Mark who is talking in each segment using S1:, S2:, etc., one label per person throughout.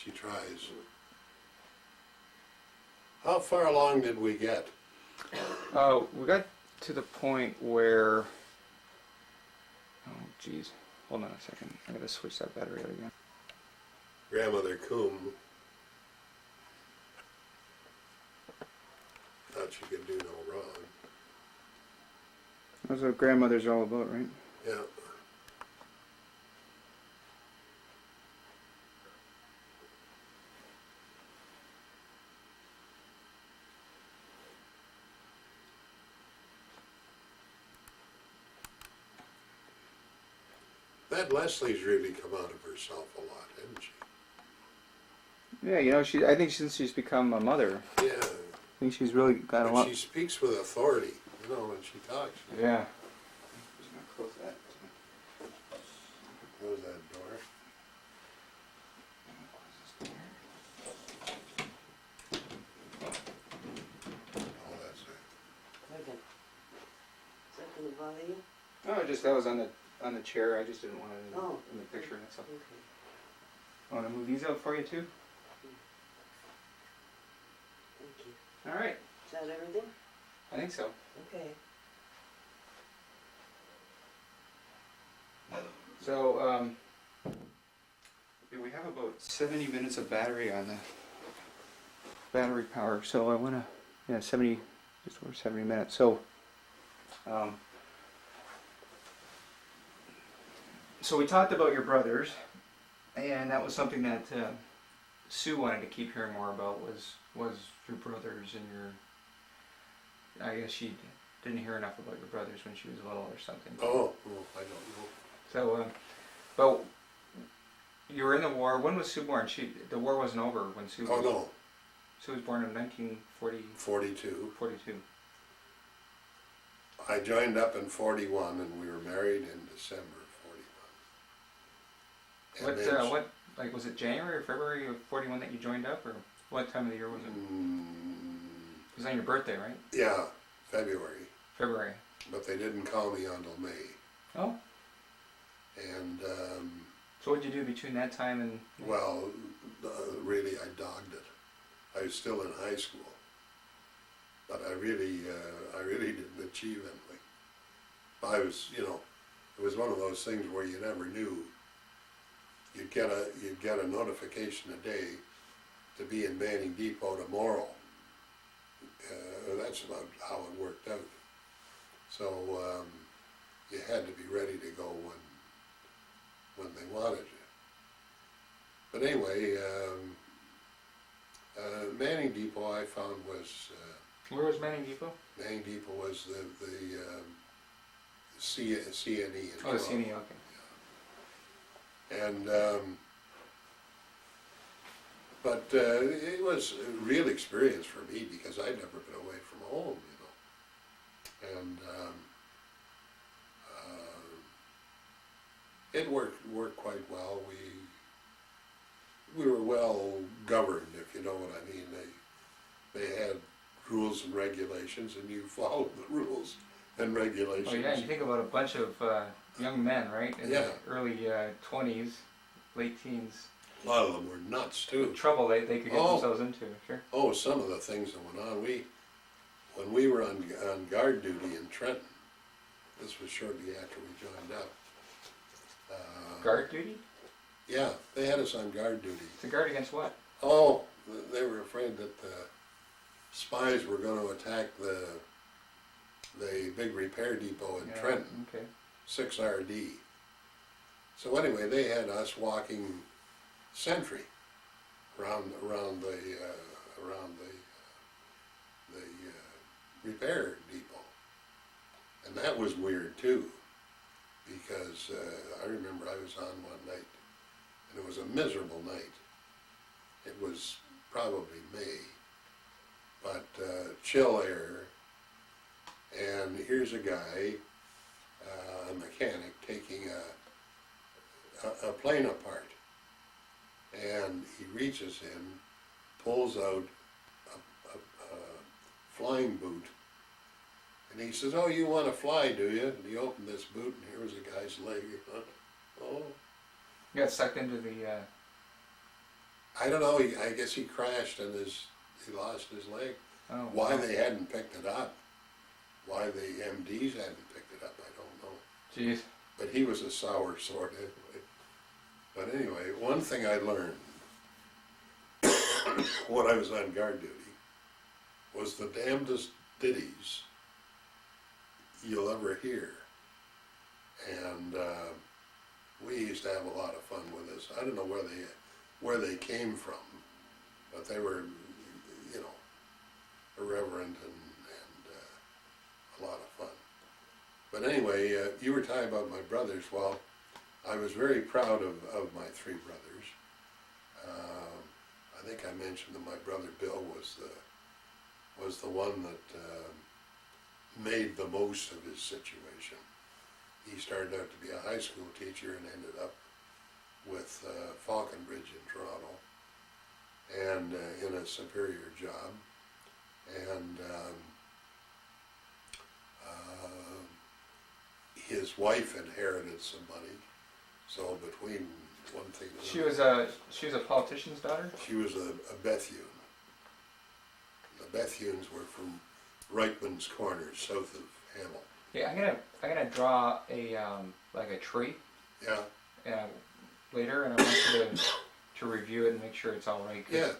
S1: she tries. How far along did we get?
S2: We got to the point where, oh geez, hold on a second. I gotta switch that battery out again.
S1: Grandmother Coome thought she could do no wrong.
S2: That's what grandmothers are all about, right?
S1: Yeah. That Leslie's really come out of herself a lot, hasn't she?
S2: Yeah, you know, I think since she's become a mother,
S1: Yeah.
S2: I think she's really got a lot.
S1: She speaks with authority, you know, when she talks.
S2: Yeah. Just gonna close that.
S1: Close that door. Oh, that's it.
S3: Okay. Is that gonna bother you?
S2: Oh, just that was on the chair. I just didn't want it in the picture. That's all.
S3: Okay.
S2: I want to move these out for you too.
S3: Thank you.
S2: All right.
S3: Is that everything?
S2: I think so.
S3: Okay.
S2: So we have about 70 minutes of battery on the battery power. So I want to, yeah, 70, just over 70 minutes. So, so we talked about your brothers, and that was something that Sue wanted to keep hearing more about was your brothers and your. I guess she didn't hear enough about your brothers when she was little or something.
S1: Oh, well, I don't know.
S2: So, but you were in the war. When was Sue born? The war wasn't over when Sue.
S1: Oh, no.
S2: Sue was born in 1940.
S1: 42.
S2: 42.
S1: I joined up in 41 and we were married in December of 41. And
S2: What like was it January or February of 41 that you joined up, or what time of the year was it? It was on your birthday, right?
S1: Yeah, February.
S2: February.
S1: But they didn't call me until May.
S2: Oh.
S1: And
S2: So what did you do between that time and?
S1: well, really, I dogged it. I was still in high school, but I really didn't achieve anything. I was, you know, it was one of those things where you never knew. You'd get a notification a day to be in Manning Depot tomorrow. That's about how it worked out. So you had to be ready to go when they wanted you. But anyway, Manning Depot I found was.
S2: Where was Manning Depot?
S1: Manning Depot was the CNE. In
S2: Oh, the CNE,
S1: Toronto.
S2: okay.
S1: And but it was a real experience for me because I'd never been away from home, you know. And it worked quite well. We were well governed, if you know what I mean. They had rules and regulations, and you followed the rules and regulations.
S2: Oh yeah, you think about a bunch of young men, right? In
S1: Yeah.
S2: the early 20s, late teens.
S1: A lot of them were nuts too.
S2: The trouble they could get themselves into, sure.
S1: Oh, some of the things that went on. When we were on guard duty in Trenton, this was shortly after we joined up.
S2: Guard duty?
S1: Yeah, they had us on guard duty.
S2: To guard against what?
S1: Oh, they were afraid that the spies were going to attack the big repair depot in Trenton,
S2: Okay.
S1: 6RD. So anyway, they had us walking sentry around the repair depot, and that was weird too, because I remember I was on one night, and it was a miserable night. It was probably May, but chill air, and here's a guy, a mechanic, taking a plane apart, and he reaches in, pulls out a flying boot, and he says, "Oh, you want to fly, do you?" And he opened this boot, and here was a guy's leg. Oh.
S2: You got sucked into the.
S1: I don't know, I guess he crashed and he lost his leg.
S2: Oh,
S1: Why
S2: wow.
S1: they hadn't picked it up, why the MDs hadn't picked it up, I don't know.
S2: Jeez.
S1: But he was a sour sort anyway. But anyway, one thing I learned when I was on guard duty was the damnedest ditties you'll ever hear. And we used to have a lot of fun with this. I don't know where they came from, but they were, you know, irreverent and a lot of fun. But anyway, you were talking about my brothers. Well, I was very proud of my three brothers. I think I mentioned that my brother Bill was the one that made the most of his situation. He started out to be a high school teacher and ended up with Falconbridge in Toronto and in a superior job. And his wife inherited some money, so between one thing and another.
S2: She was a politician's daughter?
S1: She was a Bethune. The Bethunes were from Reichman's Corners, south of Hamel.
S2: Yeah, I'm gonna draw a like a tree
S1: Yeah,
S2: later, and I want you to review it and make sure it's all right.
S1: yeah,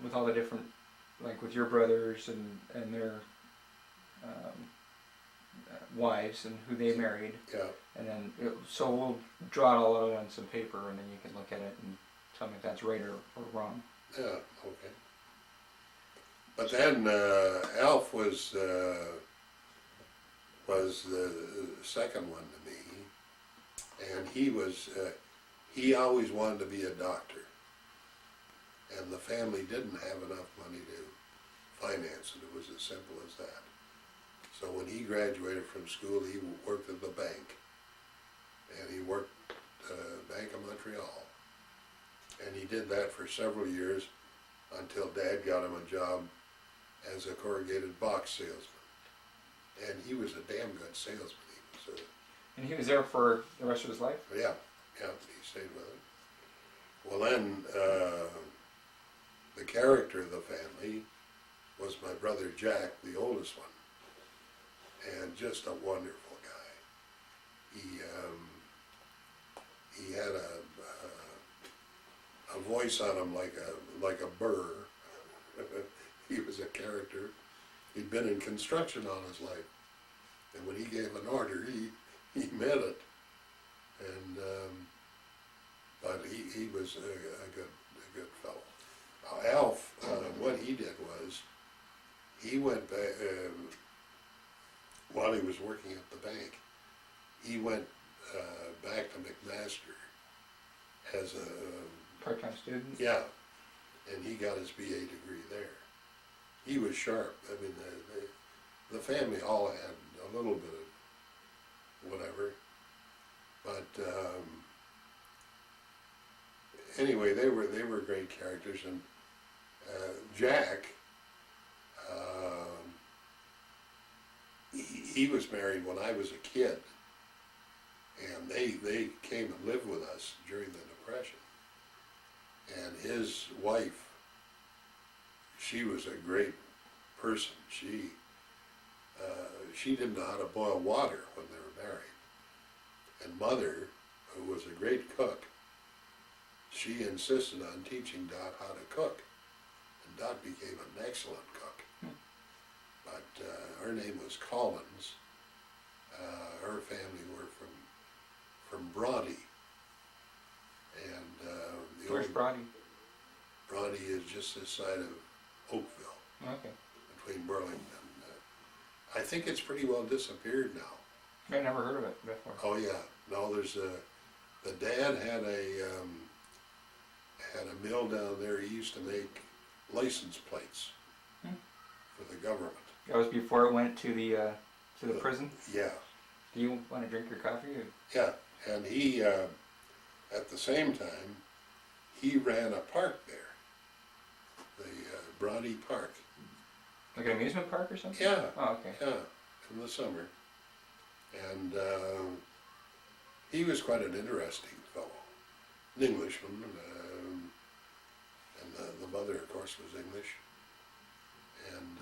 S2: With all the different, like with your brothers and their wives and who they married,
S1: yeah.
S2: and then so we'll draw it all out on some paper, and then you can look at it and tell me if that's right or wrong.
S1: Yeah, okay. But then Alf was the second one to me, and he always wanted to be a doctor, and the family didn't have enough money to finance it. It was as simple as that. So when he graduated from school, he worked at the bank, and he worked Bank of Montreal, and he did that for several years until Dad got him a job as a corrugated box salesman, and he was a damn good salesman.
S2: And he was there for the rest of his life?
S1: Yeah, he stayed with it. Well then, the character of the family was my brother Jack, the oldest one, and just a wonderful guy. He had a voice on him like a burr. He was a character. He'd been in construction all his life, and when he gave an order, he meant it. And but he was a good fellow. Alf, what he did was he went back while he was working at the bank. He went back to McMaster as a
S2: part-time student?
S1: yeah, and he got his BA degree there. He was sharp. I mean, the family all had a little bit of whatever, but anyway, they were great characters. And Jack, he was married when I was a kid, and they came and lived with us during the Depression. And his wife, she was a great person. She didn't know how to boil water when they were married. And Mother, who was a great cook, she insisted on teaching Dot how to cook. And Dot became an excellent cook. But her name was Collins. Her family were from Bronte. And
S2: Where's Bronte?
S1: Bronte is just this side of Oakville,
S2: Okay.
S1: between Burlington. I think it's pretty well disappeared now.
S2: I never heard of it before.
S1: Oh yeah, no, there's the dad had a mill down there. He used to make license plates for the government.
S2: That was before it went to the prison?
S1: Yeah,
S2: Do you want to drink your coffee? Or?
S1: yeah, and he at the same time he ran a park there, the Bronte Park.
S2: Like an amusement park or something?
S1: Yeah,
S2: Oh, okay.
S1: yeah, in the summer, and he was quite an interesting fellow, an Englishman. the mother, of course, was English. And,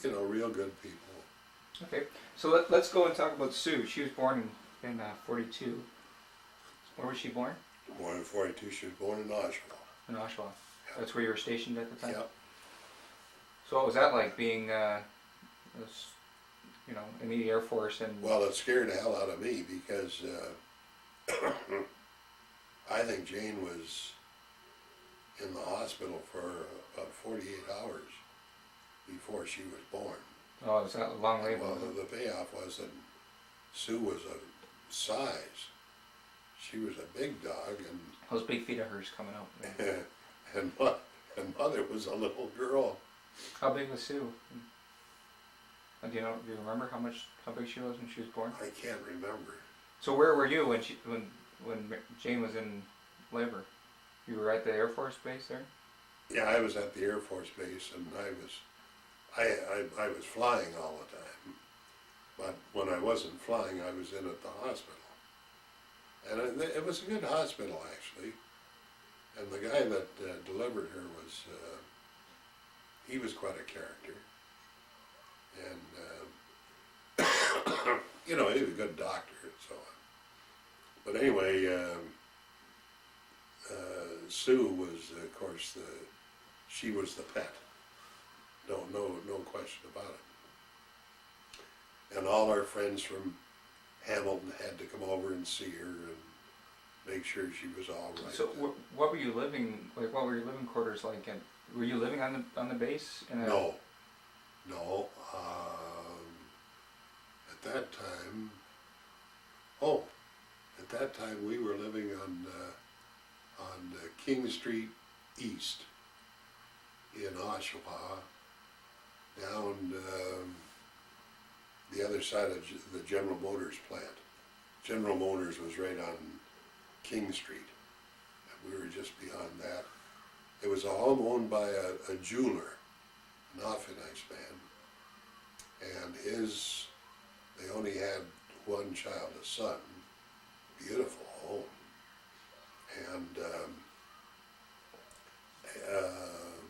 S1: you know, real good people.
S2: Okay, so let's go and talk about Sue. She was born in 42. Where was she born?
S1: Born in 42, she was born in Oshawa.
S2: In Oshawa.
S1: Yeah.
S2: That's where you were stationed at the time?
S1: Yep.
S2: So what was that like, being, in the Air Force and...
S1: Well, it scared the hell out of me because I think Jane was in the hospital for about 48 hours before she was born.
S2: Oh, is that a long labor?
S1: Well, the payoff was that Sue was a size. She was a big dog, and
S2: Those big feet of hers coming out.
S1: and mother was a little girl.
S2: How big was Sue? Do you remember how big she was when she was born?
S1: I can't remember.
S2: So where were you when Jane was in labor? You were at the Air Force base there?
S1: Yeah, I was at the Air Force base, and I was flying all the time. But when I wasn't flying, I was in at the hospital. And it was a good hospital, actually. And the guy that delivered her was, he was quite a character. And, you know, he was a good doctor and so on. But anyway, Sue was, of course, she was the pet. No question about it. And all our friends from Hamilton had to come over and see her and make sure she was all right.
S2: So what were you living, like what were your living quarters like? And were you living on the base?
S1: No. At that time we were living on King Street East in Oshawa, down the other side of the General Motors plant. General Motors was right on King Street, and we were just beyond that. It was a home owned by a jeweler, an awfully nice man, and they only had one child, a son. Beautiful home. And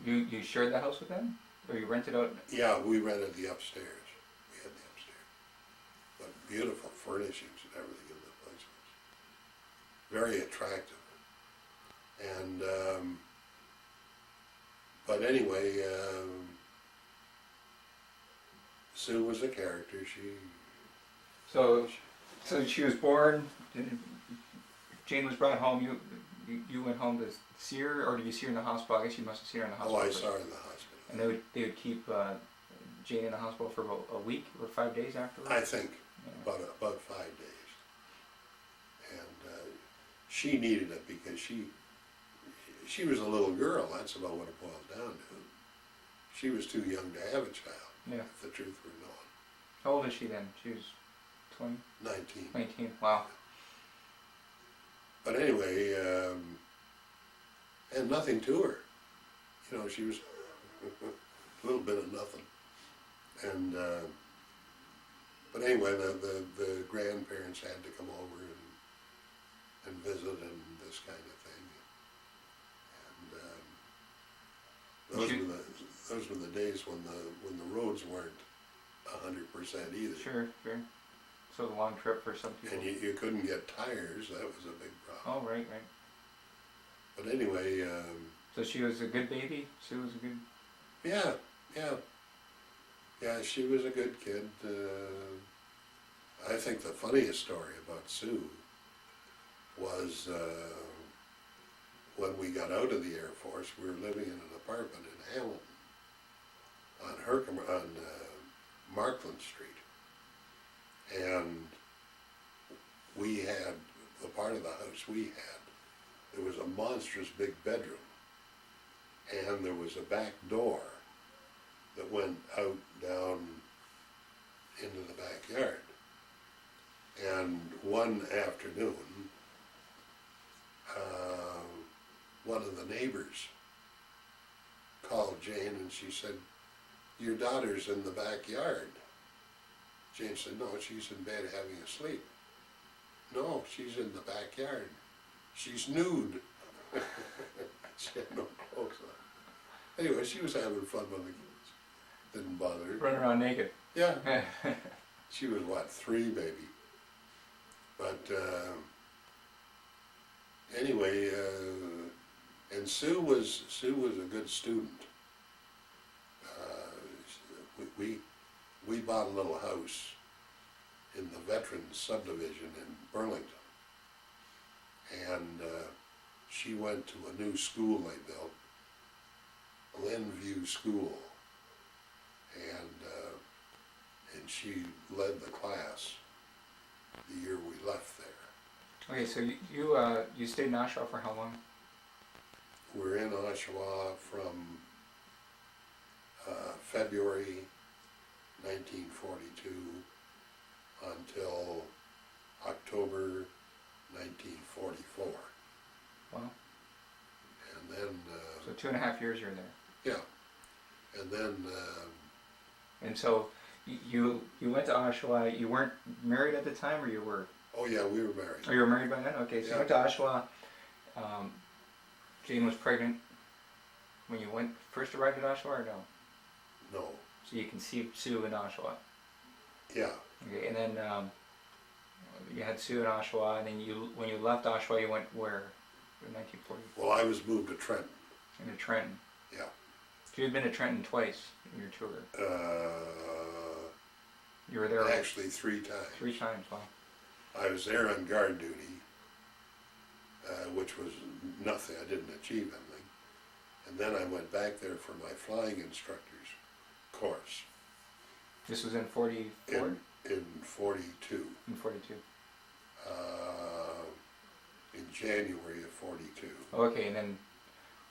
S2: you shared the house with them? Or you rented out?
S1: yeah, we rented the upstairs. We had the upstairs. But beautiful furnishings and everything in the place was very attractive. And but anyway, Sue was a character.
S2: So she was born. Jane was brought home. You went home to see her, or did you see her in the hospital? I guess you must have seen her in the hospital.
S1: Oh, I saw her in the hospital.
S2: And they would keep Jane in the hospital for about a week or 5 days afterwards?
S1: I think about 5 days. And she needed it because she was a little girl. That's about what it boiled down to. She was too young to have a child, if the truth were known.
S2: How old is she then? She was 20?
S1: 19.
S2: 19, wow.
S1: But anyway, and nothing to her. You know, she was a little bit of nothing. And, but anyway, the grandparents had to come over and visit and this kind of thing. And those were the days when the roads weren't 100% either.
S2: Sure. So a long trip for some people.
S1: And you couldn't get tires. That was a big problem.
S2: Oh, right.
S1: But anyway.
S2: So she was a good baby? Sue was a good...
S1: Yeah, she was a good kid. I think the funniest story about Sue was when we got out of the Air Force. We were living in an apartment in Hamilton on Markland Street. And we had, the part of the house we had, there was a monstrous big bedroom. And there was a back door that went out down into the backyard. And one afternoon, one of the neighbors called Jane and she said, "Your daughter's in the backyard." Jane said, "No, she's in bed having a sleep." No, she's in the backyard. She's nude. She had no clothes on. Anyway, she was having fun with the kids. Didn't bother her.
S2: Running around naked.
S1: Yeah. She was what, 3 maybe. But anyway, and Sue was a good student. We bought a little house in the Veterans subdivision in Burlington, and she went to a new school they built, Glenview School, and she led the class the year we left there.
S2: Okay, so you stayed in Oshawa for how long?
S1: We're in Oshawa from February 1942 until October 1944.
S2: Wow.
S1: And then,
S2: So 2.5 years you're there.
S1: yeah, and then,
S2: And so you went to Oshawa. You weren't married at the time, or you were?
S1: oh yeah, we were married.
S2: Oh, you were married by then. Okay, so
S1: Yeah.
S2: you went to Oshawa. Jane was pregnant when you first arrived at Oshawa, or no?
S1: No,
S2: So you can see Sue in Oshawa.
S1: yeah,
S2: Okay, and then you had Sue in Oshawa, and then when you left Oshawa, you went where? In 1940.
S1: well, I was moved to Trenton,
S2: Into Trenton.
S1: yeah.
S2: So you'd been to Trenton twice in your tour. You were there
S1: Actually 3 times.
S2: 3 times. Wow.
S1: I was there on guard duty, which was nothing, I didn't achieve anything. And then I went back there for my flying instructor's course
S2: This was in 44?
S1: in 42,
S2: In 42.
S1: in January of 42.
S2: Oh, okay, and then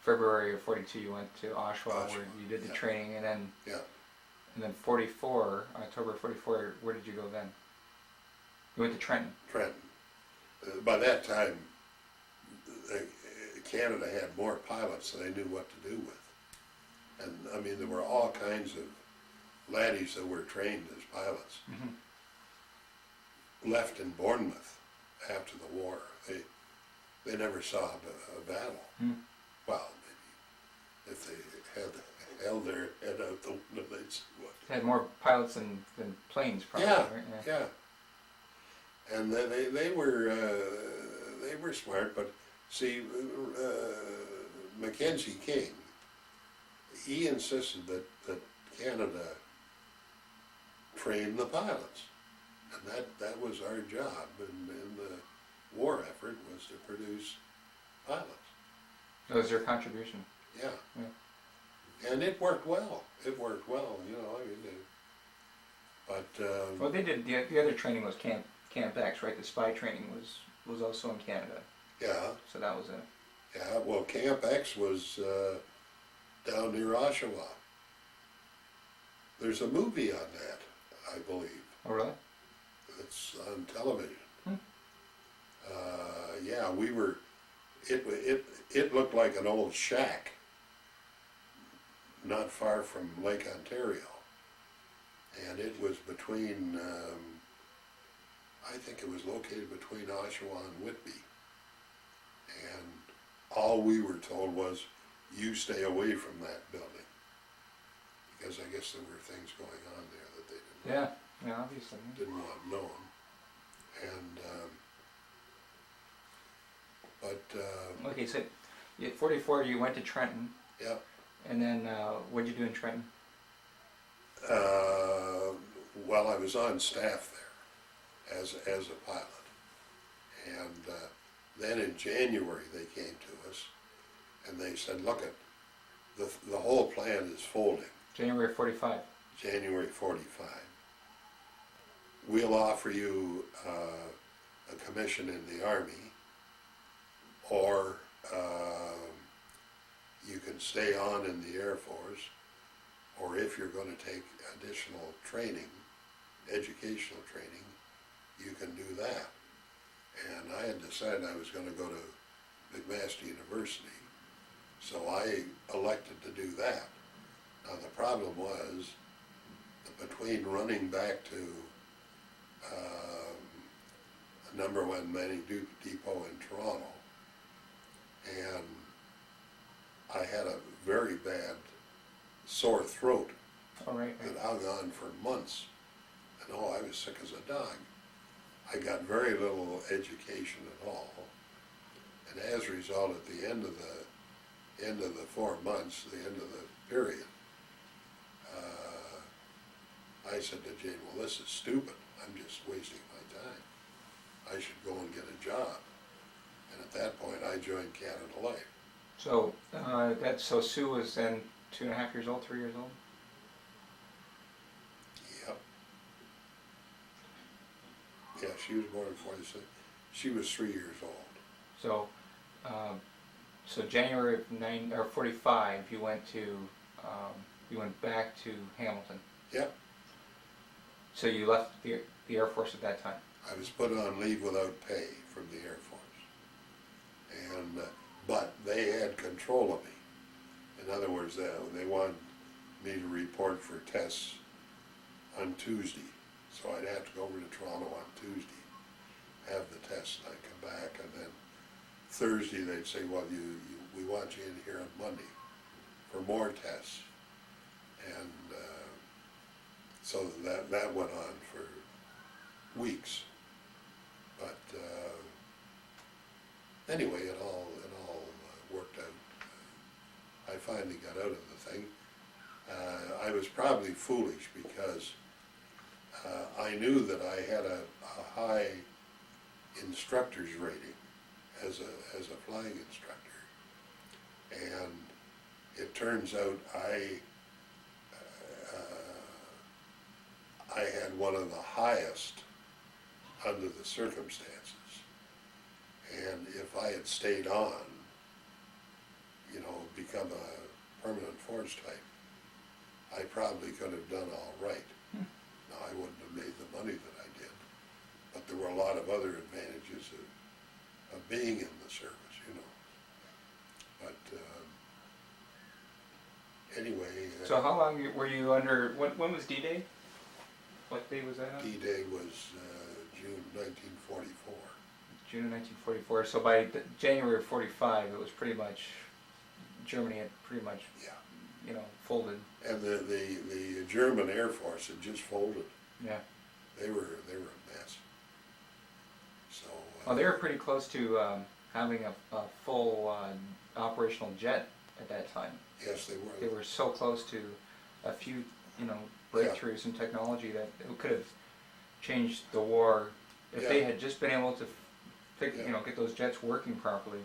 S2: February of 42 you went to Oshawa, where
S1: Oshawa,
S2: you did the
S1: yeah.
S2: training, and then
S1: Yeah,
S2: 44, October 44, where did you go then? You went to Trenton.
S1: Trenton. By that time, Canada had more pilots than they knew what to do with. And I mean, there were all kinds of laddies that were trained as pilots.
S2: Mm-hmm.
S1: Left in Bournemouth after the war. They never saw a battle.
S2: Hmm.
S1: Well, maybe if they had held their head out the window, they'd see what.
S2: Had more pilots than planes, probably.
S1: Yeah,
S2: Right?
S1: yeah. And then they were smart, but see, Mackenzie King, he insisted that Canada train the pilots. And that was our job in the war effort, was to produce pilots.
S2: That was their contribution.
S1: Yeah.
S2: Yeah.
S1: And it worked well. It worked well, you know, I mean, but,
S2: Well, they did, the other training was Camp X, right? The spy training was also in Canada.
S1: yeah,
S2: So that was it.
S1: yeah, well, Camp X was down near Oshawa. There's a movie on that, I believe.
S2: Oh, really?
S1: It's on television.
S2: Hmm.
S1: Yeah, we were. It looked like an old shack, not far from Lake Ontario, and it was between. I think it was located between Oshawa and Whitby, and all we were told was, "You stay away from that building," because I guess there were things going on there that they
S2: Yeah, obviously.
S1: didn't want known. And,
S2: Okay, so at 44 you went to Trenton,
S1: yeah,
S2: and then what did you do in Trenton?
S1: well, I was on staff there as a pilot. And then in January they came to us and they said, look, the whole plan is folding,
S2: January 45.
S1: January 45. We'll offer you a commission in the Army, or you can stay on in the Air Force, or if you're going to take additional training, educational training, you can do that. And I had decided I was going to go to McMaster University, so I elected to do that. Now the problem was, between running back to #1 mining depot in Toronto. And I had a very bad sore throat
S2: All right.
S1: that hung on for months. And oh, I was sick as a dog. I got very little education at all. And as a result, at the end of the 4 months, the end of the period, I said to Jane, well, this is stupid. I'm just wasting my time. I should go and get a job. And at that point, I joined Canada Life.
S2: So so Sue was then 2.5 years old, 3 years old.
S1: Yep. Yeah, she was born in 46. She was 3 years old.
S2: So, so January of 45, you went back to Hamilton.
S1: Yep.
S2: So you left the Air Force at that time.
S1: I was put on leave without pay from the Air Force. And, but they had control of me. In other words, they wanted me to report for tests on Tuesday. So I'd have to go over to Toronto on Tuesday, have the tests, and I'd come back, and then Thursday they'd say, well, we want you in here on Monday for more tests. And so that went on for weeks. But anyway, it all worked out. I finally got out of the thing. I was probably foolish because I knew that I had a high instructor's rating as a flying instructor, and it turns out I had one of the highest under the circumstances. And if I had stayed on, become a permanent force type, I probably could have done all right. Now, I wouldn't have made the money that I did, but there were a lot of other advantages of being in the service, But anyway.
S2: So how long were you under, when was D-Day? What day was that on?
S1: D-Day was June 1944.
S2: June of 1944. So by January of 45, it was pretty much, Germany had pretty much,
S1: Yeah.
S2: Folded.
S1: And the German Air Force had just folded.
S2: Yeah.
S1: They were a mess. So.
S2: Well, they were pretty close to having a full operational jet at that time.
S1: Yes, they were.
S2: They were so close to a few, breakthroughs in technology that it could have changed the war if they had just been able to get those jets working properly.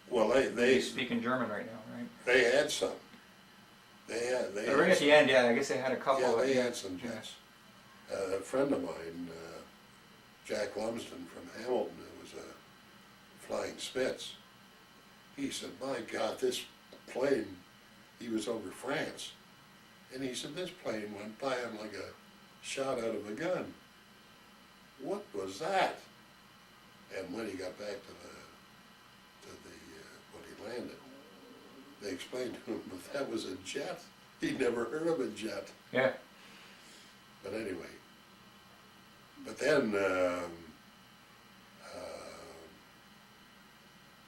S1: Well, they
S2: speak in German right now, right?
S1: They had some. They
S2: Right at the end, I guess they had a couple.
S1: Yeah, they had some jets. A friend of mine, Jack Lumsden from Hamilton, who was a flying Spitz, he said, my God, this plane, he was over France, and he said, this plane went by him like a shot out of a gun. What was that? And when he got back to when he landed, they explained to him that was a jet. He'd never heard of a jet.
S2: Yeah.
S1: But anyway, but then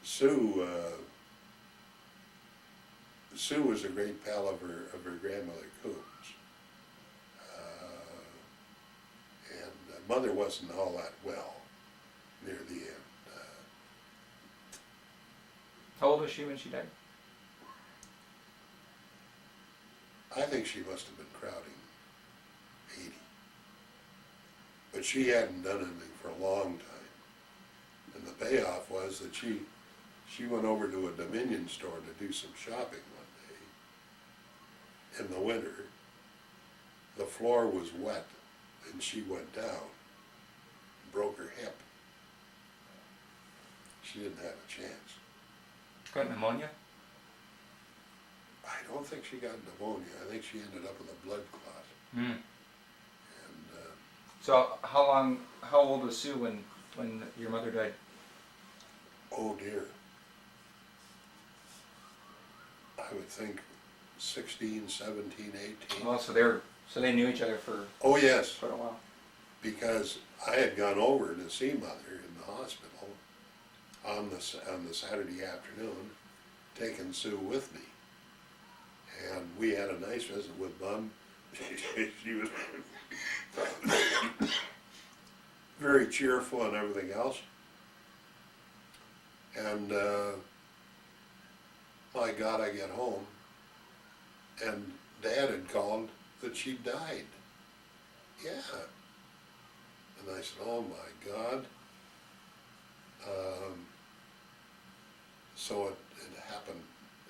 S1: Sue was a great pal of her grandmother Coome's, and mother wasn't all that well near the end.
S2: How old was she when she died?
S1: I think she must have been crowding 80. But she hadn't done anything for a long time. And the payoff was that she went over to a Dominion store to do some shopping one day. In the winter, the floor was wet, and she went down, broke her hip. She didn't have a chance.
S2: Got pneumonia?
S1: I don't think she got pneumonia. I think she ended up with a blood clot.
S2: Mm.
S1: And
S2: So how old was Sue when your mother died?
S1: oh dear, I would think 16, 17, 18.
S2: Oh, so they knew each other for
S1: Oh yes,
S2: quite a while.
S1: because I had gone over to see Mother in the hospital on the Saturday afternoon, taking Sue with me. And we had a nice visit with Bum. She was very cheerful and everything else. And my God, I get home, and Dad had called that she died. Yeah. And I said, oh my God. So it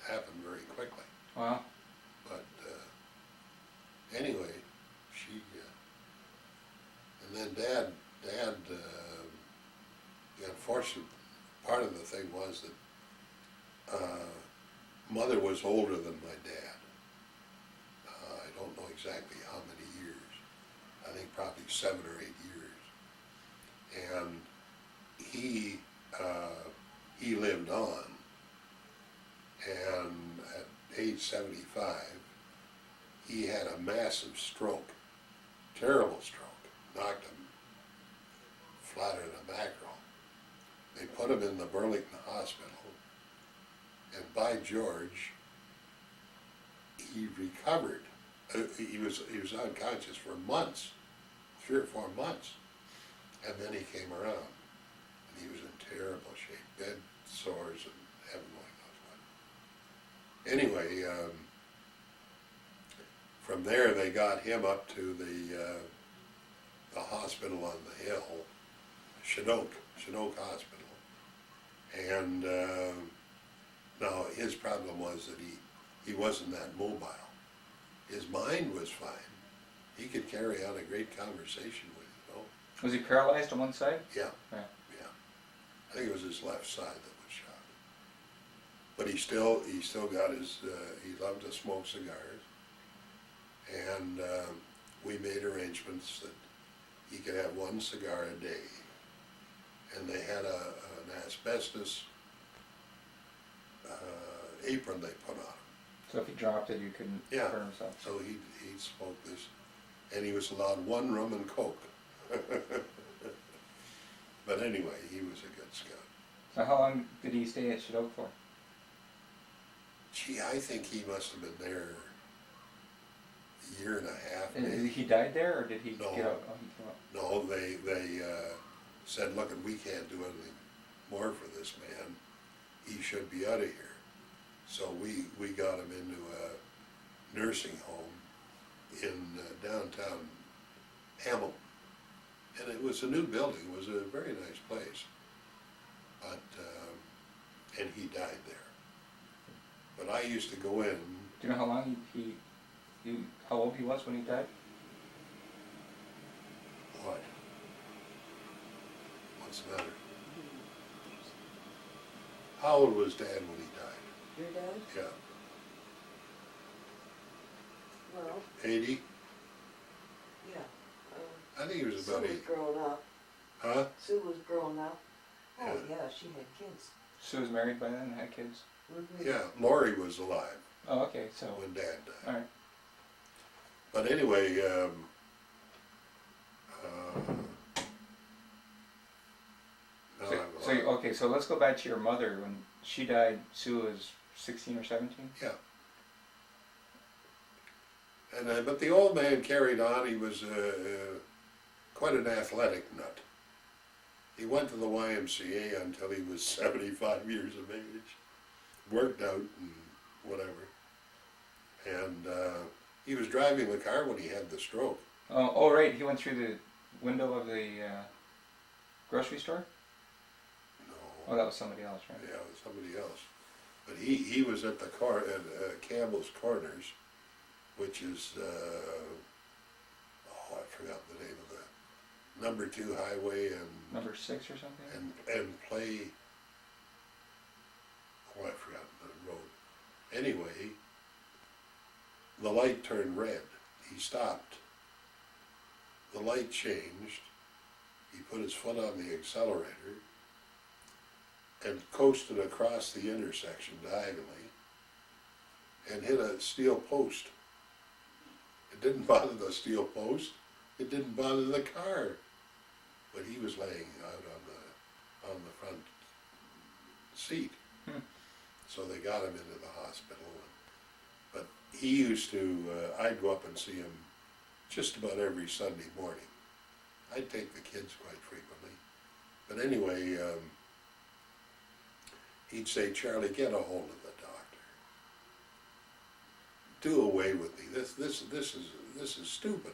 S1: happened very quickly.
S2: Wow.
S1: But anyway, she, and then Dad, the unfortunate part of the thing was that Mother was older than my dad. I don't know exactly how many years. I think probably 7 or 8 years. And he lived on, and at age 75, he had a massive stroke, terrible stroke, knocked him flat in the back row. They put him in the Burlington Hospital, and by George, he recovered. He was unconscious for months, 3 or 4 months, and then he came around, and he was in terrible shape, bed sores and heaven only knows what. Anyway, from there they got him up to the hospital on the hill, Chinook Hospital, and now his problem was that he wasn't that mobile. His mind was fine. He could carry on a great conversation with you.
S2: Was he paralyzed on one side?
S1: Yeah.
S2: Yeah.
S1: Yeah. I think it was his left side that was shot. But he still got his, he loved to smoke cigars. And we made arrangements that he could have 1 cigar a day. And they had an asbestos apron they put on him.
S2: So if he dropped it, you couldn't
S1: Yeah.
S2: burn himself.
S1: So he'd smoke this, and he was allowed 1 rum and coke. But anyway, he was a good scout.
S2: So how long did he stay at Chinook for?
S1: Gee, I think he must have been there a year and a half,
S2: And
S1: maybe.
S2: he died there, or did he
S1: No.
S2: get out? Oh, he came out.
S1: No, they said, look, we can't do anything more for this man. He should be out of here. So we got him into a nursing home in downtown Hamilton. And it was a new building, it was a very nice place. But, and he died there. But I used to go in.
S2: Do you know how long how old he was when he died?
S1: What? What's the matter? How old was Dad when he died?
S3: Your dad?
S1: Yeah,
S3: Well,
S1: 80?
S3: yeah.
S1: I think he was
S3: Sue
S1: about
S3: was
S1: 80.
S3: growing up.
S1: Huh?
S3: Sue was growing up. Oh,
S1: Yeah.
S3: yeah, she had kids.
S2: Sue was married by then and had kids?
S3: Mhm.
S1: Yeah, Lori was alive
S2: Oh, okay, so,
S1: when Dad died.
S2: alright.
S1: But anyway, now
S2: Okay, so let's go back to your mother. When she died, Sue was 16 or 17?
S1: yeah. And but the old man carried on. He was quite an athletic nut. He went to the YMCA until he was 75 years of age. Worked out and whatever. And he was driving the car when he had the stroke.
S2: Oh, right, he went through the window of the grocery store? Oh,
S1: No,
S2: that was somebody else, right?
S1: yeah, it was somebody else. But he was at the car at Campbell's Corners, which is I forgot the name of the number 2 highway and
S2: Number 6 or something?
S1: and play. Oh, I forgot the road. Anyway, the light turned red. He stopped. The light changed. He put his foot on the accelerator and coasted across the intersection diagonally and hit a steel post. It didn't bother the steel post. It didn't bother the car. But he was laying out on the front seat. So they got him into the hospital. But he used to, I'd go up and see him just about every Sunday morning. I'd take the kids quite frequently. But anyway, he'd say, Charlie, get a hold of the doctor. Do away with me. This is stupid.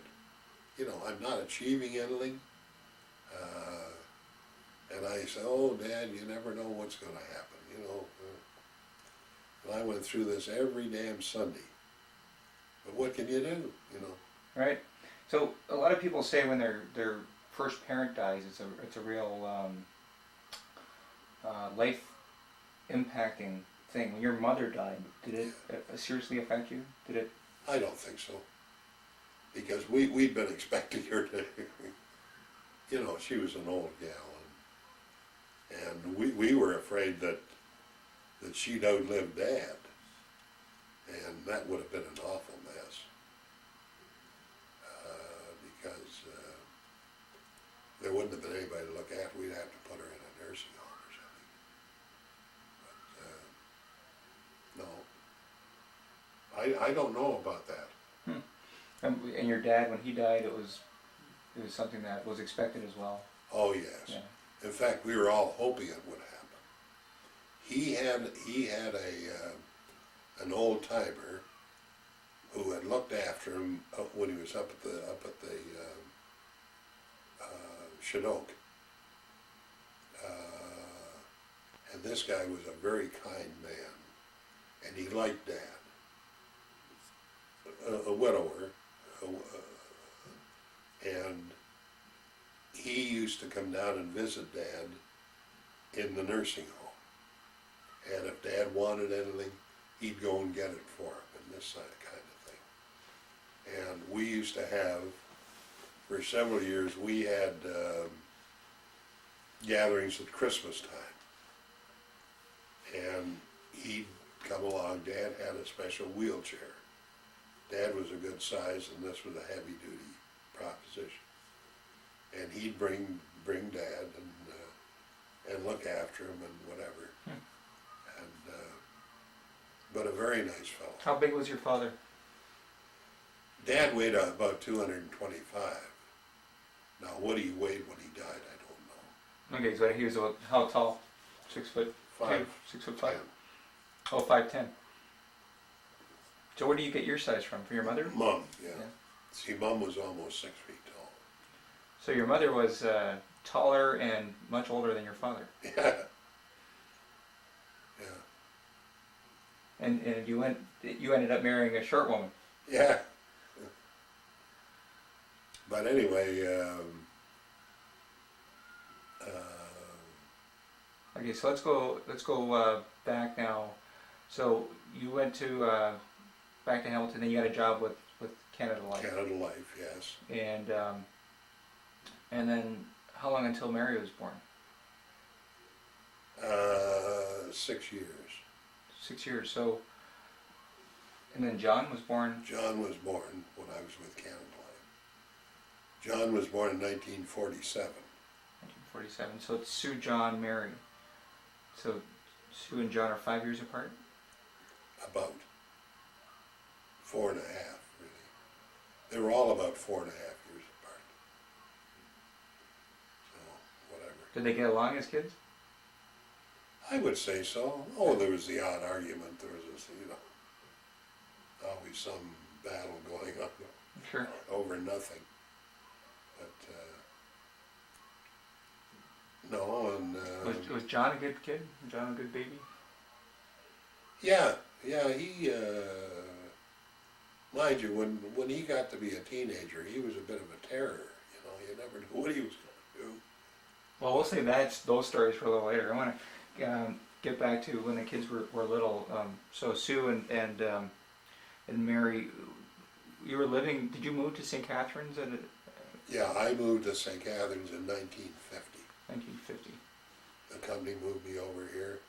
S1: You know, I'm not achieving anything. And I said, oh, Dad, you never know what's going to happen, you know. And I went through this every damn Sunday. But what can you do, you know?
S2: Right. So a lot of people say when their first parent dies, it's a real life impacting thing. When your mother died, did it seriously affect you? Did it?
S1: I don't think so. Because we'd been expecting her to, you know, she was an old gal. And we were afraid that she'd outlive Dad. And that would have been an awful mess. Because there wouldn't have been anybody to look after. We'd have to put her in a nursing home or something. But no. I don't know about that.
S2: And your dad, when he died, it was something that was expected as well.
S1: Oh, yes.
S2: Yeah.
S1: In fact, we were all hoping it would happen. He had an old timer who had looked after him when he was up at the Chinook. And this guy was a very kind man, and he liked Dad. A widower, and he used to come down and visit Dad in the nursing home. And if Dad wanted anything, he'd go and get it for him, and this kind of thing. And we used to have, for several years, we had gatherings at Christmas time. And he'd come along. Dad had a special wheelchair. Dad was a good size, and this was a heavy-duty proposition. And he'd bring Dad and look after him and whatever. And but a very nice fellow.
S2: How big was your father?
S1: Dad weighed about 225. Now, what he weighed when he died, I don't know.
S2: Okay, so he was how tall? 6 foot?
S1: 5.
S2: 6 foot 5. Oh, 5'10". So where do you get your size from? From your mother?
S1: Mom, yeah. See, Mom was almost 6 feet tall.
S2: So your mother was taller and much older than your father.
S1: Yeah. Yeah.
S2: And you ended up marrying a short woman.
S1: Yeah. But anyway,
S2: okay, so let's go back now. So you went to back to Hamilton, then you got a job with Canada Life.
S1: Canada Life, yes.
S2: And then how long until Mary was born?
S1: 6 years.
S2: 6 years. So, and then John was born.
S1: John was born when I was with Canada Life. John was born in 1947.
S2: 1947. So it's Sue, John, Mary. So Sue and John are 5 years apart?
S1: About 4.5, really. They were all about 4.5 years apart. So, whatever.
S2: Did they get along as kids?
S1: I would say so. Oh, there was the odd argument. There was this, always some battle going on
S2: Sure.
S1: over nothing. But, no, and...
S2: Was John a good kid? John a good baby?
S1: Yeah, he, mind you, when he got to be a teenager, he was a bit of a terror, you never knew what he was going to do.
S2: Well, we'll save those stories for a little later. I want to get back to when the kids were little. So Sue and Mary, you were living, did you move to St. Catharines at
S1: Yeah, I moved to St. Catharines in 1950.
S2: 1950.
S1: The company moved me over here,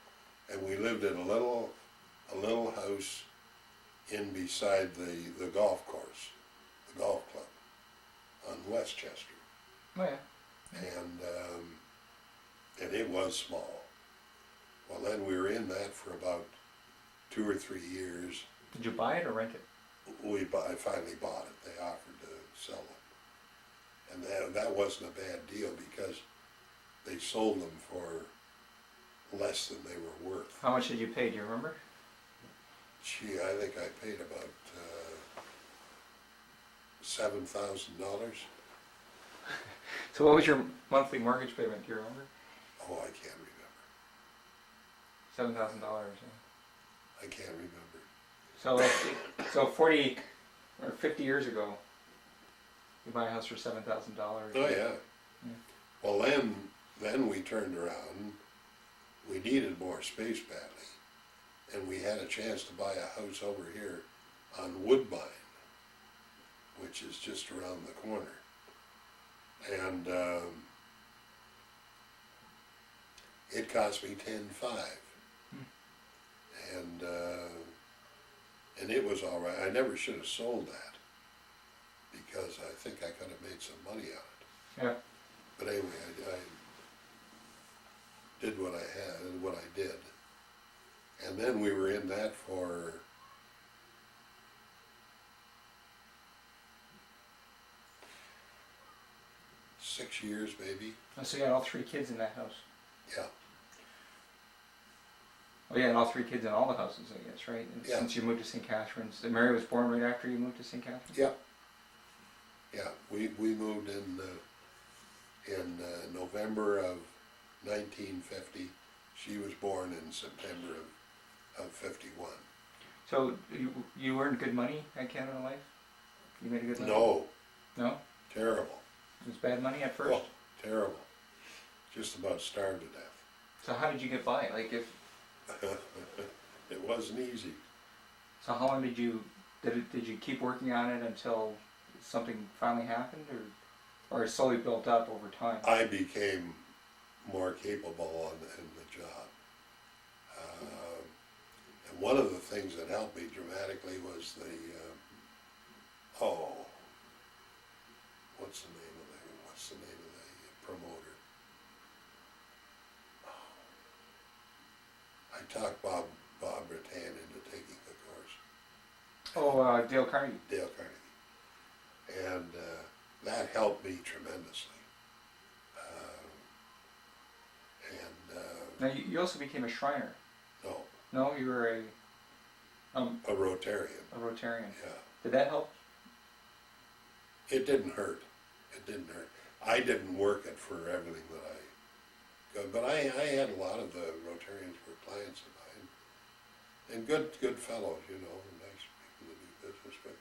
S1: and we lived in a little house in beside the golf course, the golf club, on Westchester.
S2: Oh yeah.
S1: And it was small. Well, then we were in that for about 2 or 3 years.
S2: Did you buy it or rent it?
S1: I finally bought it. They offered to sell it. And that wasn't a bad deal because they sold them for less than they were worth.
S2: How much did you pay? Do you remember?
S1: Gee, I think I paid about $7,000.
S2: So what was your monthly mortgage payment? Do you remember?
S1: Oh, I can't remember.
S2: $7,000. Yeah.
S1: I can't remember.
S2: So 40 or 50 years ago, you buy a house for $7,000.
S1: Oh yeah.
S2: Yeah.
S1: Well, then we turned around. We needed more space badly, and we had a chance to buy a house over here on Woodbine, which is just around the corner. And it cost me $10,500, and it was all right. I never should have sold that because I think I could have made some money on it.
S2: Yeah.
S1: But anyway, I did what I had and what I did, and then we were in that for 6 years, maybe.
S2: Oh, so you had all 3 kids in that house.
S1: Yeah.
S2: Oh, you had all 3 kids in all the houses, I guess, right? And
S1: Yeah.
S2: Since you moved to St. Catharines, Mary was born right after you moved to St. Catharines.
S1: Yeah. Yeah. We moved in November of 1950. She was born in September of 51.
S2: So you earned good money at Canada Life? You made a good living?
S1: No,
S2: No?
S1: terrible.
S2: It was bad money at first?
S1: Oh, terrible. Just about starved to death.
S2: So how did you get by? Like if
S1: It wasn't easy.
S2: so, how long did you keep working on it until something finally happened, or it slowly built up over time?
S1: I became more capable in the job. And one of the things that helped me dramatically was what's the name of the promoter? I talked Bob Rattan into taking the course.
S2: Oh, Dale Carnegie.
S1: Dale Carnegie. And that helped me tremendously.
S2: Now you also became a Shriner.
S1: No,
S2: No, you were a
S1: Rotarian.
S2: Rotarian.
S1: Yeah.
S2: Did that help?
S1: It didn't hurt. It didn't hurt. I didn't work it for everything that I got, but I had a lot of the Rotarians were clients of mine, and good fellows, you know, nice people to do business with.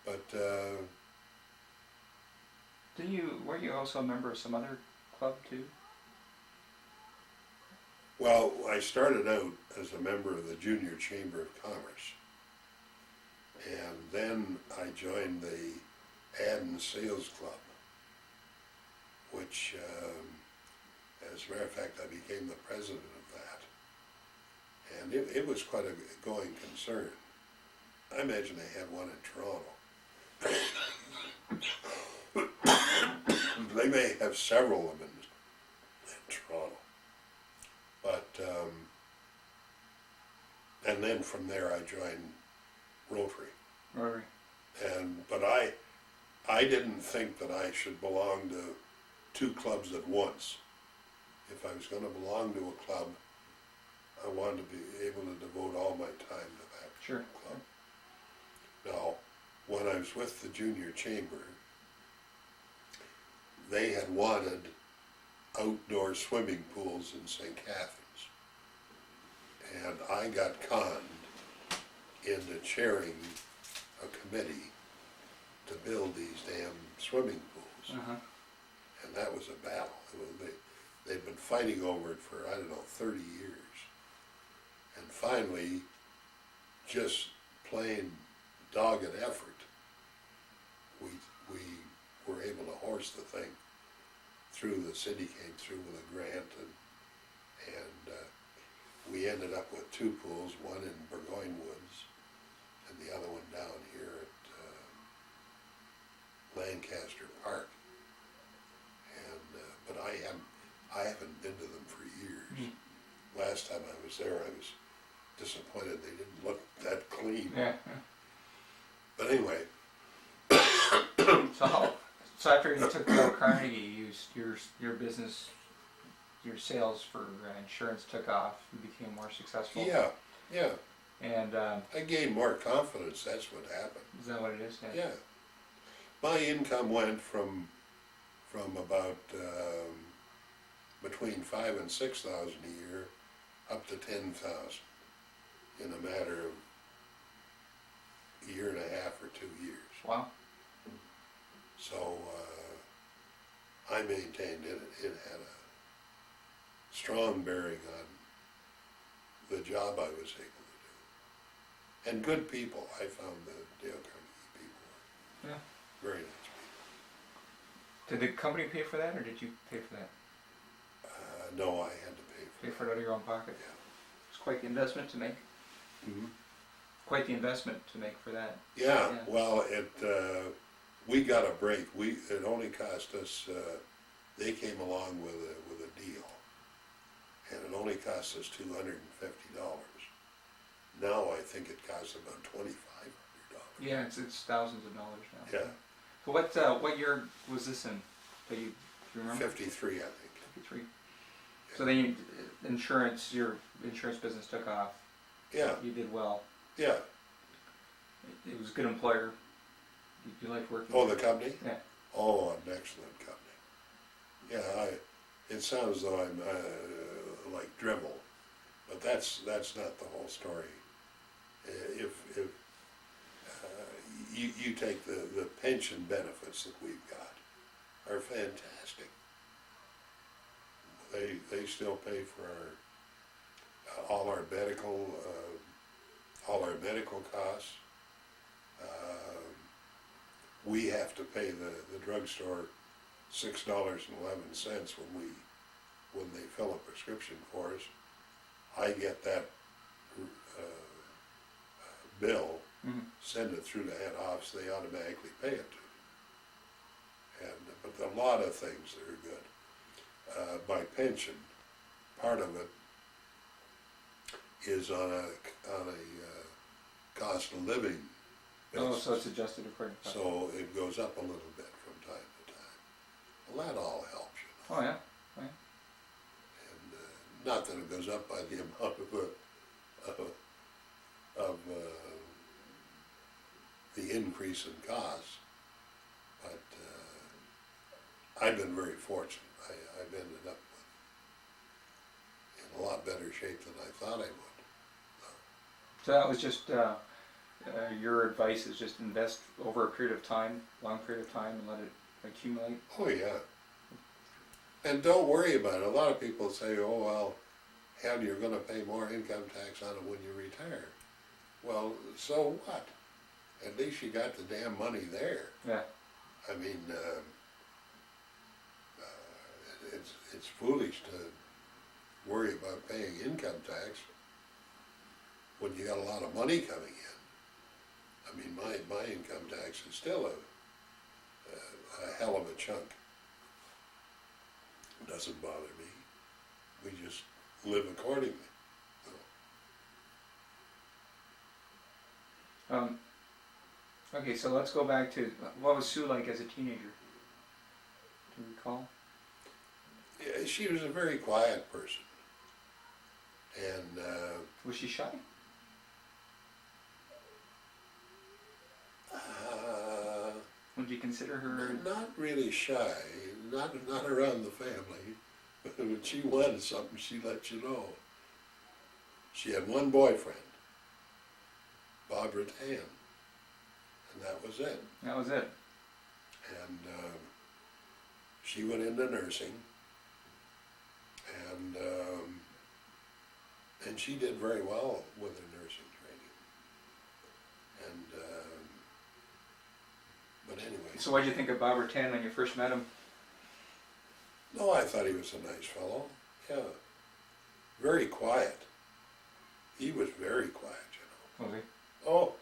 S1: But
S2: Were you also a member of some other club too?
S1: well, I started out as a member of the Junior Chamber of Commerce, and then I joined the Ad Sales Club, which, as a matter of fact, I became the president of that. And it was quite a going concern. I imagine they had one in Toronto. They may have several of them in Toronto. But, and then from there I joined Rotary.
S2: Rotary.
S1: But I didn't think that I should belong to 2 clubs at once. If I was going to belong to a club, I wanted to be able to devote all my time to that
S2: Sure.
S1: club. Now, when I was with the Junior Chamber, they had wanted outdoor swimming pools in St. Catharines. And I got conned into chairing a committee to build these damn swimming pools.
S2: Uh-huh.
S1: And that was a battle. They'd been fighting over it for, 30 years. And finally, just plain dogged effort, we were able to horse the thing through. The city came through with a grant, and we ended up with 2 pools, one in Burgoyne Woods and the other one down here at Lancaster Park. And, but I haven't been to them for years. Last time I was there, I was disappointed they didn't look that clean.
S2: Yeah.
S1: But anyway,
S2: So after you took Dale Carnegie, your business, your sales for insurance took off. You became more successful.
S1: yeah,
S2: And
S1: I gained more confidence, that's what happened.
S2: is that what it is?
S1: Yeah. My income went from about between 5,000 and 6,000 a year up to 10,000 in a matter of a year and a half or 2 years.
S2: Wow.
S1: So I maintained it had a strong bearing on the job I was able to do. And good people. I found the Dale Carnegie people
S2: Yeah.
S1: very nice
S2: Did the company pay for that, or did you pay for that?
S1: people. No, I had to pay for
S2: Pay
S1: it.
S2: for it out of your own pocket?
S1: Yeah.
S2: It's quite the investment to make.
S1: Mm-hmm.
S2: Quite the investment to make for that.
S1: Yeah,
S2: Yeah.
S1: well, we got a break. It only cost us, they came along with a deal, and it only cost us $250. Now I think it costs about $2,500.
S2: Yeah, it's thousands of dollars now.
S1: Yeah,
S2: So what year was this in? Do you remember?
S1: 53, I think.
S2: 53. So then your insurance business took off.
S1: Yeah,
S2: You did well.
S1: yeah.
S2: It was a good employer. You liked working
S1: Oh,
S2: there?
S1: the company?
S2: Yeah.
S1: Oh, an excellent company. Yeah, it sounds as though I'm like drivel, but that's not the whole story. If you take the pension benefits that we've got are fantastic. They still pay for all our medical costs. We have to pay the drugstore $6.11 when they fill a prescription for us. I get that bill, send it through the head office, they automatically pay it to me. But a lot of things that are good. My pension, part of it is on a cost of living basis.
S2: Oh, so it's adjusted according to.
S1: So it goes up a little bit from time to time. Well, that all helps, you know.
S2: Oh yeah.
S1: And not that it goes up by the amount of the increase in costs, but I've been very fortunate. I've ended up in a lot better shape than I thought I would.
S2: So that was just your advice is just invest over a period of time, long period of time, and let it accumulate.
S1: Oh yeah. And don't worry about it. A lot of people say, oh well, hell, you're going to pay more income tax on it when you retire. Well, so what? At least you got the damn money there.
S2: Yeah.
S1: I mean, it's foolish to worry about paying income tax when you got a lot of money coming in. I mean, my income tax is still a hell of a chunk. It doesn't bother me. We just live accordingly.
S2: Okay, so let's go back to what was Sue like as a teenager? Do you recall?
S1: Yeah, she was a very quiet person. And
S2: Was she shy? Would you consider her?
S1: not really shy, not around the family. When she wanted something, she let you know. She had one boyfriend, Bob Rattan, and that was it.
S2: That was it.
S1: And she went into nursing, and she did very well with her nursing training. And but anyway.
S2: So what did you think of Bob Rattan when you first met him?
S1: No, I thought he was a nice fellow. Yeah, very quiet. He was very quiet, you know.
S2: Was he?
S1: Oh,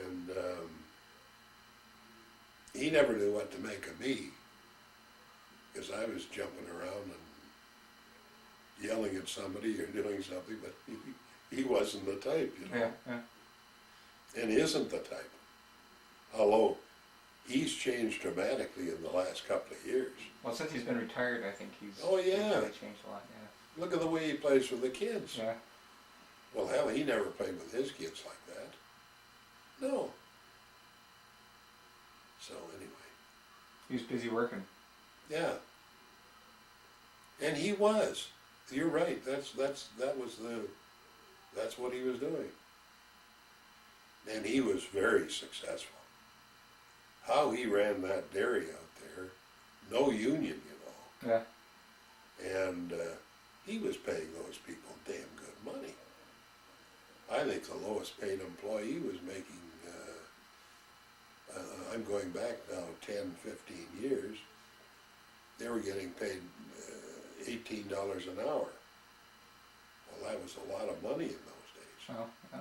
S1: and he never knew what to make of me, because I was jumping around and yelling at somebody or doing something, but he wasn't the type, you know.
S2: Yeah, yeah.
S1: And isn't the type. Although, he's changed dramatically in the last couple of years.
S2: Well, since he's been retired, I think he's
S1: Oh, yeah.
S2: he's really changed a lot. Yeah.
S1: Look at the way he plays with the kids.
S2: Yeah.
S1: Well, hell, he never played with his kids like that. No. So anyway,
S2: He was busy working.
S1: yeah. And he was. You're right. That's what he was doing. And he was very successful. How he ran that dairy out there, no union, you know.
S2: Yeah.
S1: And he was paying those people damn good money. I think the lowest paid employee was making, I'm going back now 10, 15 years, they were getting paid $18 an hour. Well, that was a lot of money in those days.
S2: Oh, yeah.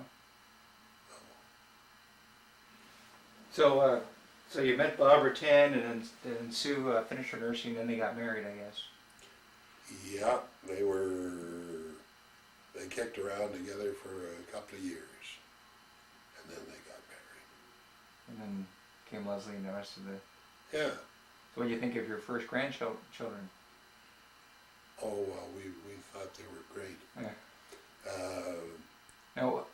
S2: So, so you met Bob or 10, and then Sue finished her nursing, and then they got married, I guess.
S1: Yeah, they kicked around together for a couple of years, and then they got married.
S2: And then came Leslie and the rest of the...
S1: Yeah.
S2: So what do you think of your first grandchildren?
S1: Oh, well, we thought they were great.
S2: Yeah. Now,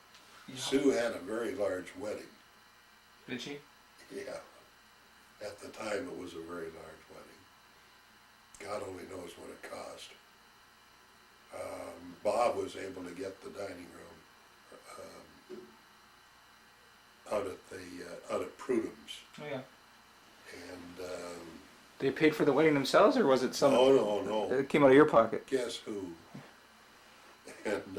S1: Sue had a very large wedding.
S2: did she?
S1: Yeah. At the time, it was a very large wedding. God only knows what it cost. Bob was able to get the dining room out at Prudham's.
S2: Oh, yeah.
S1: And,
S2: They paid for the wedding themselves, or was it some...
S1: oh, no.
S2: It came out of your pocket?
S1: Guess who? And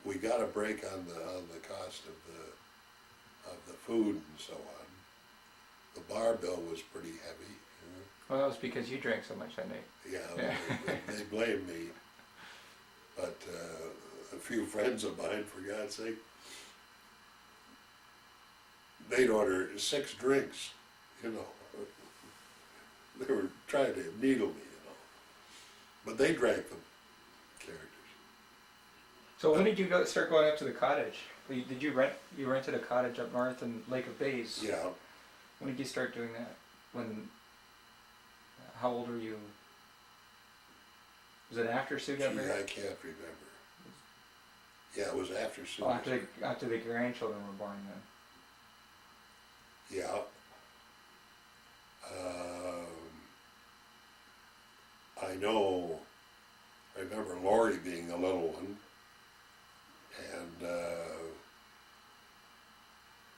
S1: we got a break on the cost of the food and so on. The bar bill was pretty heavy.
S2: Well, that was because you drank so much that night.
S1: Yeah, they blamed me. But a few friends of mine, for God's sake, they'd order 6 drinks, you know. They were trying to needle me, you know. But they drank them, characters.
S2: So when did you start going up to the cottage? Did you rented a cottage up north in Lake of Bays?
S1: Yeah,
S2: When did you start doing that? How old were you? Was it after Sue got
S1: gee,
S2: married?
S1: I can't remember. Yeah, it was after Sue.
S2: Oh, after the grandchildren were born then.
S1: Yeah. I remember Lori being a little one, and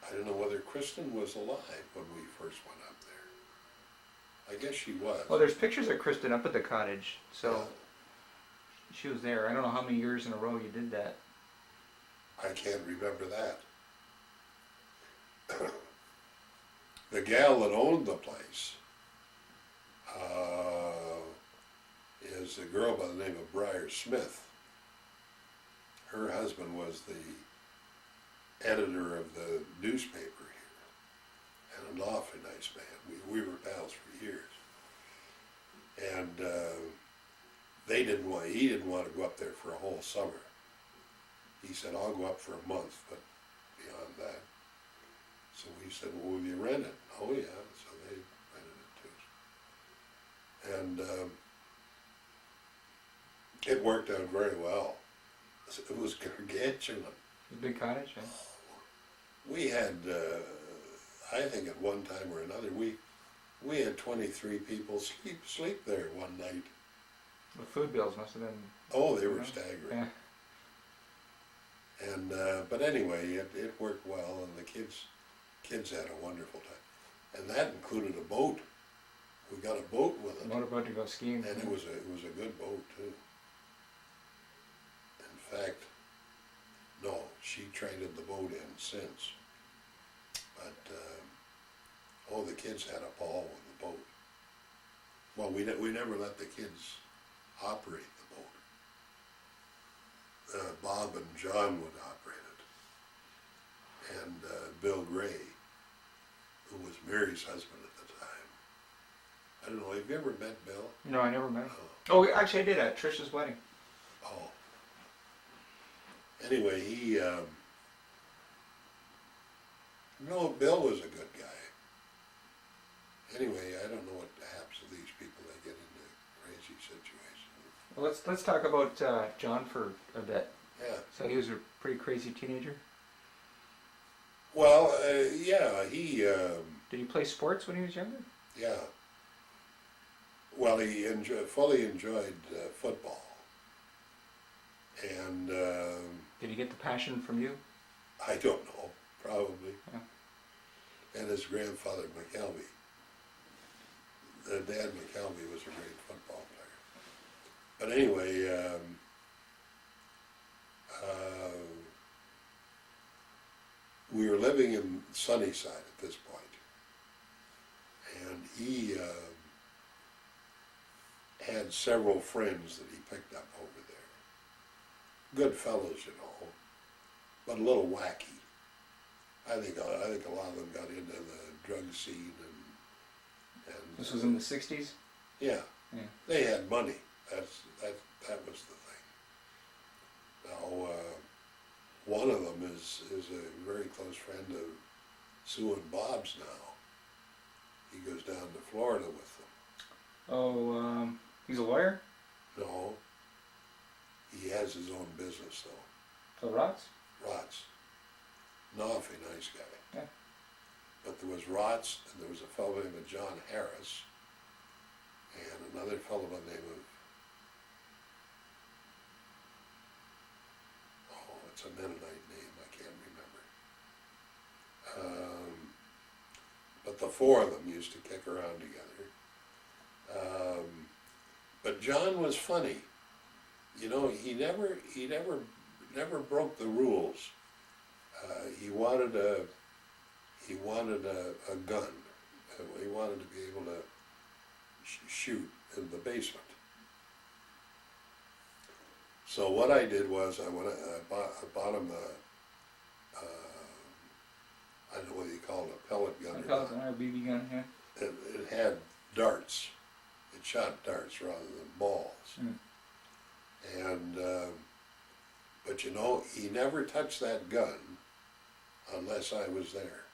S1: I don't know whether Kristen was alive when we first went up there. I guess she was.
S2: Well, there's pictures of Kristen up at the cottage, so
S1: Yeah.
S2: she was there. I don't know how many years in a row you did that.
S1: I can't remember that. The gal that owned the place is a girl by the name of Briar Smith. Her husband was the editor of the newspaper here, and an awfully nice man. We were pals for years. And he didn't want to go up there for a whole summer. He said, I'll go up for a month, but beyond that. So we said, well, will you rent it? Oh yeah, so they rented it too. And it worked out very well. It was gargantuan.
S2: The big cottage, yeah.
S1: We had, I think at one time or another, we had 23 people sleep there one night.
S2: The food bills must have been...
S1: Oh, they were
S2: Yeah.
S1: staggering.
S2: Yeah.
S1: And but anyway, it worked well, and the kids had a wonderful time, and that included a boat. We got a boat with it,
S2: Motorboat to go skiing.
S1: and it was a good boat too. In fact, no, she traded the boat in since. But the kids had a ball with the boat. Well, we never let the kids operate the boat. Bob and John would operate it, and Bill Gray, who was Mary's husband at the time. I don't know, have you ever met Bill?
S2: No, I never met him.
S1: Oh.
S2: Oh, actually, I did at Trish's wedding.
S1: Oh. Anyway, no, Bill was a good guy. Anyway, I don't know what happens to these people that get into crazy situations.
S2: Well, let's talk about John for a bit.
S1: Yeah.
S2: So he was a pretty crazy teenager.
S1: Well, yeah,
S2: Did he play sports when he was younger?
S1: yeah. Well, he fully enjoyed football. And
S2: Did he get the passion from you?
S1: I don't know, probably.
S2: Yeah.
S1: And his grandfather, McKelvey. Dad McKelvey was a great football player. But anyway, we were living in Sunnyside at this point, and he had several friends that he picked up over there. Good fellows, you know, but a little wacky. I think a lot of them got into the drug scene and
S2: This was in the 60s?
S1: yeah,
S2: Yeah.
S1: they had money. That was the thing. Now, one of them is a very close friend of Sue and Bob's now. He goes down to Florida with them.
S2: Oh, he's a lawyer?
S1: No, he has his own business though.
S2: Phil Rotz?
S1: Rotz. An awfully nice guy.
S2: Yeah.
S1: But there was Rotz, and there was a fellow named John Harris, and another fellow by the name of, oh, it's a Mennonite name, I can't remember. But the four of them used to kick around together. But John was funny. You know, he never broke the rules. He wanted a gun. He wanted to be able to shoot in the basement. So what I did was I bought him I don't know what you call it, a pellet gun.
S2: A pellet gun or a BB gun, yeah.
S1: It had darts. It shot darts rather than balls.
S2: Mm.
S1: And but you know, he never touched that gun unless I was there.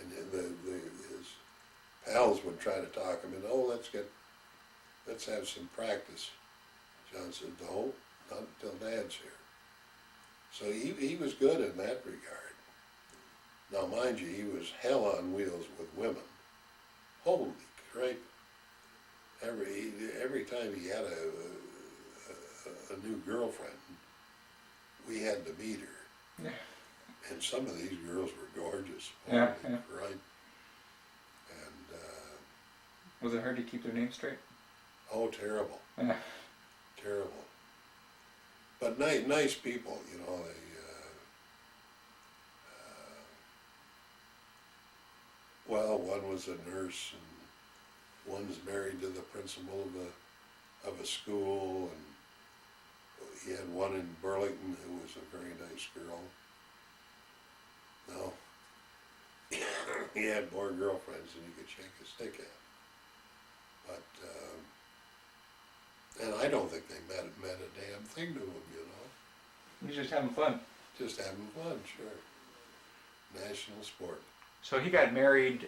S1: And his pals would try to talk him into, oh, let's have some practice. John said, no, not until Dad's here. So he was good in that regard. Now mind you, he was hell on wheels with women. Holy crepe. Every time he had a new girlfriend, we had to meet her.
S2: Yeah.
S1: And some of these girls were gorgeous.
S2: Yeah,
S1: Holy
S2: yeah.
S1: Right. And,
S2: Was it hard to keep their names straight?
S1: oh, terrible.
S2: Yeah.
S1: Terrible. But nice people, you know, well, one was a nurse, and one's married to the principal of a school, and he had one in Burlington who was a very nice girl. No, he had more girlfriends than you could shake a stick at. But and I don't think they meant a damn thing to him, you know.
S2: He's just having fun.
S1: Just having fun, sure. National sport.
S2: So he got married,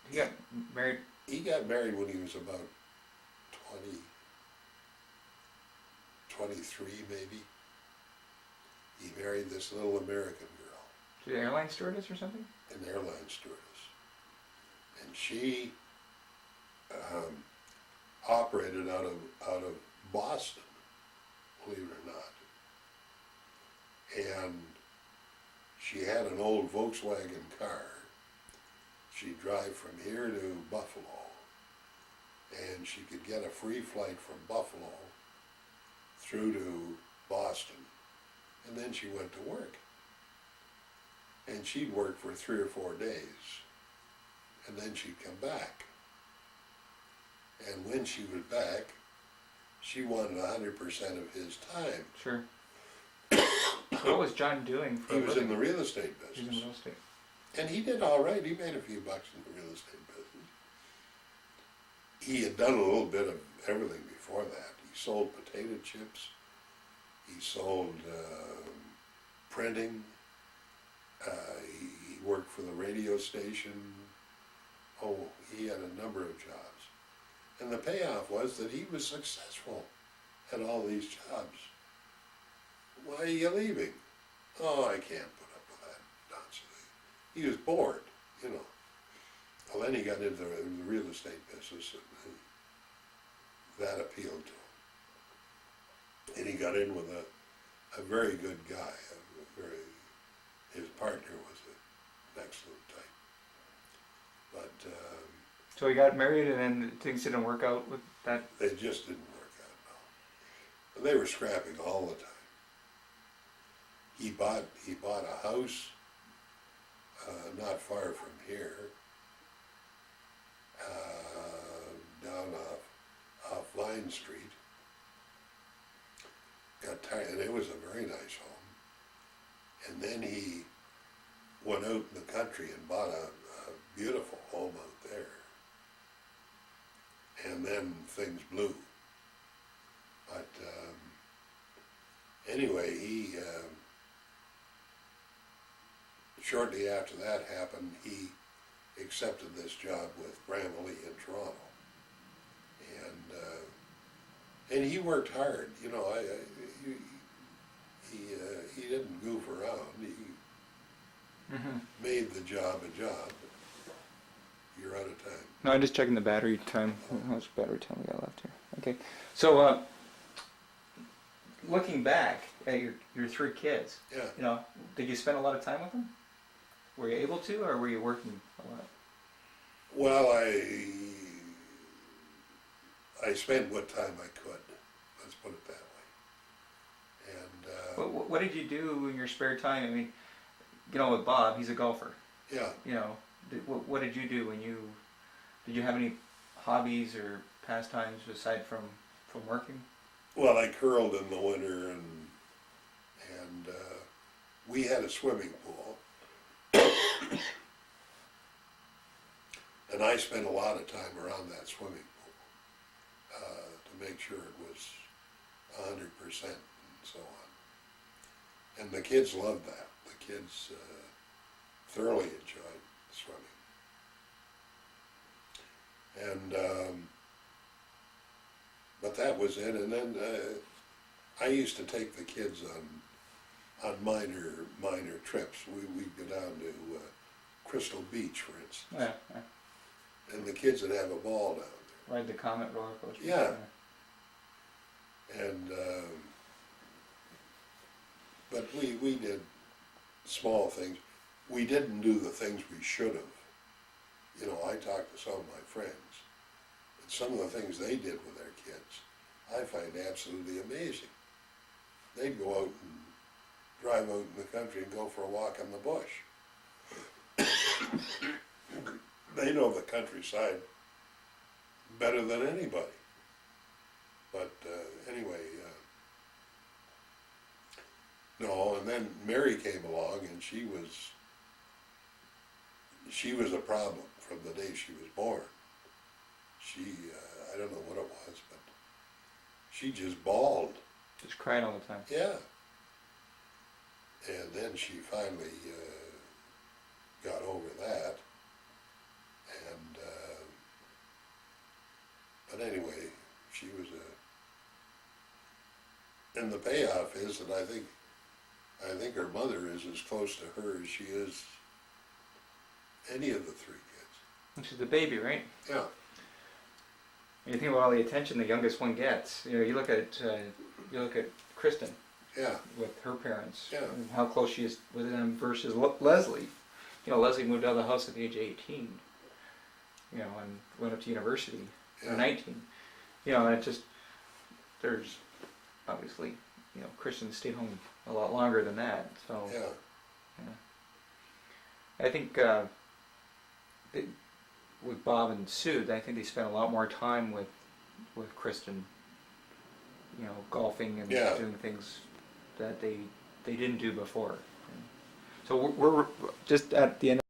S2: he got married,
S1: He got married when he was about 23 maybe. He married this little American girl,
S2: to the airline stewardess or something?
S1: an airline stewardess. And she operated out of Boston, believe it or not. And she had an old Volkswagen car. She'd drive from here to Buffalo, and she could get a free flight from Buffalo through to Boston, and then she went to work. And she'd work for 3 or 4 days, and then she'd come back. And when she was back, she wanted 100% of his time.
S2: Sure. what was John doing for
S1: He
S2: a
S1: was in
S2: living?
S1: the real estate
S2: He was in
S1: business.
S2: real estate.
S1: And he did all right. He made a few bucks in the real estate business. He had done a little bit of everything before that. He sold potato chips. He sold printing. He worked for the radio station. Oh, he had a number of jobs. And the payoff was that he was successful at all these jobs. Why are you leaving? Oh, I can't put up with that nonsense. He was bored, you know. Well, then he got into the real estate business, and that appealed to him. And he got in with a very good guy. His partner was an excellent type. But
S2: So he got married, and then things didn't work out with that.
S1: they just didn't work out, no. And they were scrapping all the time. He bought a house not far from here, down off Line Street. Got tired, and it was a very nice home. And then he went out in the country and bought a beautiful home out there. And then things blew. But anyway, he shortly after that happened, he accepted this job with Bramley in Toronto. And he worked hard, you know. He didn't goof around. He made the job a job. You're out of time.
S2: No, I'm just checking the battery time. How much battery time we got left here? Okay. So, looking back at your three kids,
S1: Yeah.
S2: you know, did you spend a lot of time with them? Were you able to, or were you working a lot?
S1: Well, I spent what time I could. Let's put it that way. And
S2: What did you do in your spare time? I mean, you know, with Bob, he's a golfer.
S1: yeah,
S2: You know, what did you do did you have any hobbies or pastimes aside from working?
S1: well, I curled in the winter, and we had a swimming pool, and I spent a lot of time around that swimming pool to make sure it was 100% and so on. And the kids loved that. The kids thoroughly enjoyed swimming. And but that was it. And then I used to take the kids on minor trips. We'd go down to Crystal Beach, for instance,
S2: Yeah.
S1: and the kids would have a ball down there.
S2: Ride the Comet roller coaster.
S1: Yeah. And but we did small things. We didn't do the things we should have. You know, I talked to some of my friends, and some of the things they did with their kids, I find absolutely amazing. They'd go out and drive out in the country and go for a walk in the bush. They know the countryside better than anybody. But anyway, no, and then Mary came along, and she was a problem from the day she was born. She, I don't know what it was, but she just bawled.
S2: Just crying all the time.
S1: Yeah. And then she finally got over that. And, but anyway, she was and the payoff is that I think her mother is as close to her as she is any of the three kids.
S2: And she's the baby, right?
S1: Yeah.
S2: And you think about all the attention the youngest one gets. You know, you look at Kristen
S1: Yeah.
S2: with her parents,
S1: Yeah.
S2: and how close she is with them versus Leslie. You know, Leslie moved out of the house at the age of 18. You know, and went up to university
S1: Yeah.
S2: at 19. You know, and it just there's obviously, you know, Kristen stayed home a lot longer than that. So
S1: Yeah.
S2: I think with Bob and Sue, I think they spent a lot more time with Kristen. You know, golfing and
S1: Yeah.
S2: doing things that they they didn't do before. So we're just at the end